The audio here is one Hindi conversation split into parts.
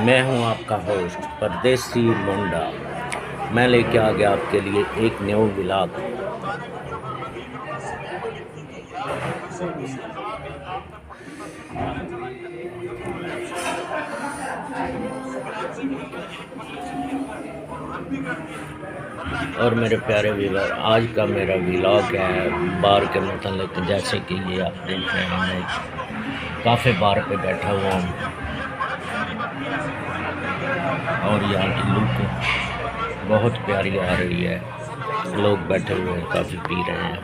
मैं हूं आपका होस्ट परदेसी मुंडा। मैं लेके आ गया आपके लिए एक न्यू व्लॉग। और मेरे प्यारे व्यूअर, आज का मेरा व्लॉग है बार के मतलब, जैसे कि ये आप देख रहे हैं, मैं काफ़ी बार पे बैठा हुआ हूँ और यहाँ की लुक बहुत प्यारी आ रही है। लोग बैठे हुए हैं, काफ़ी पी रहे हैं,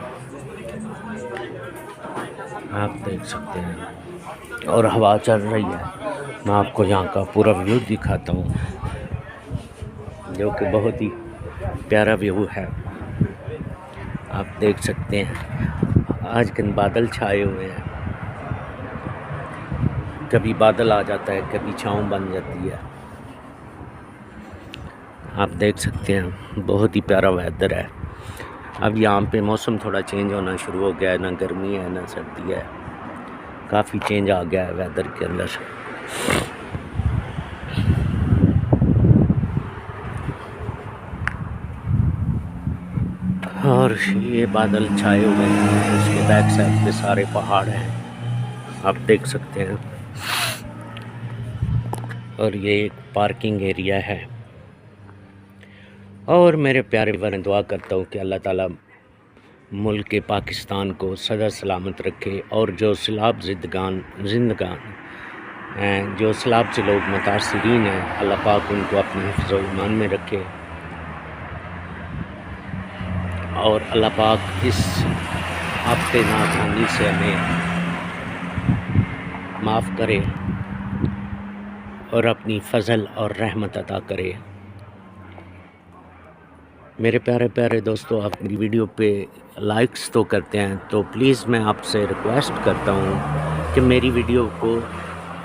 आप देख सकते हैं, और हवा चल रही है। मैं आपको यहाँ का पूरा व्यू दिखाता हूँ, जो कि बहुत ही प्यारा व्यू है। आप देख सकते हैं, आज कल बादल छाए हुए हैं, कभी बादल आ जाता है, कभी छाँव बन जाती है। आप देख सकते हैं, बहुत ही प्यारा वेदर है। अब यहाँ पे मौसम थोड़ा चेंज होना शुरू हो गया है, ना गर्मी है ना सर्दी है, काफ़ी चेंज आ गया है वेदर के अंदर। और ये बादल छाए हुए हैं, उसके बैक साइड पे सारे पहाड़ हैं, आप देख सकते हैं। और ये एक पार्किंग एरिया है। और मेरे प्यारे भाई, दुआ करता हूँ कि अल्लाह ताला मुल्क पाकिस्तान को सदा सलामत रखे, और जो सैलाब जिंदगान हैं, जो सैलाब से लोग मुतासरीन हैं, अल्लाह पाक उनको अपने हिफ्ज़ और ईमान में रखे, और अल्लाह पाक इस आपके नाकानी से हमें माफ़ करे और अपनी फ़ज़ल और रहमत अता करे। मेरे प्यारे प्यारे दोस्तों, आप मेरी वीडियो पे लाइक्स तो करते हैं, तो प्लीज़ मैं आपसे रिक्वेस्ट करता हूँ कि मेरी वीडियो को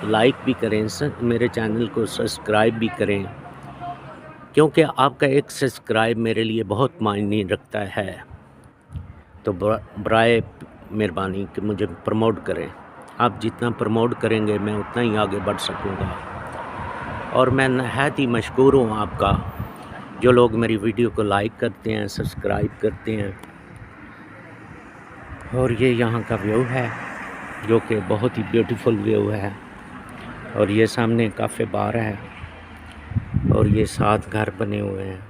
लाइक भी करें, मेरे चैनल को सब्सक्राइब भी करें, क्योंकि आपका एक सब्सक्राइब मेरे लिए बहुत मायने रखता है। तो बराए मेहरबानी कि मुझे प्रमोट करें। आप जितना प्रमोट करेंगे मैं उतना ही आगे बढ़ सकूँगा। और मैं नहायत ही मशकूर हूँ आपका, जो लोग मेरी वीडियो को लाइक करते हैं, सब्सक्राइब करते हैं। और ये यहाँ का व्यू है, जो कि बहुत ही ब्यूटीफुल व्यू है। और ये सामने काफ़ी बार है, और ये 7 घर बने हुए हैं।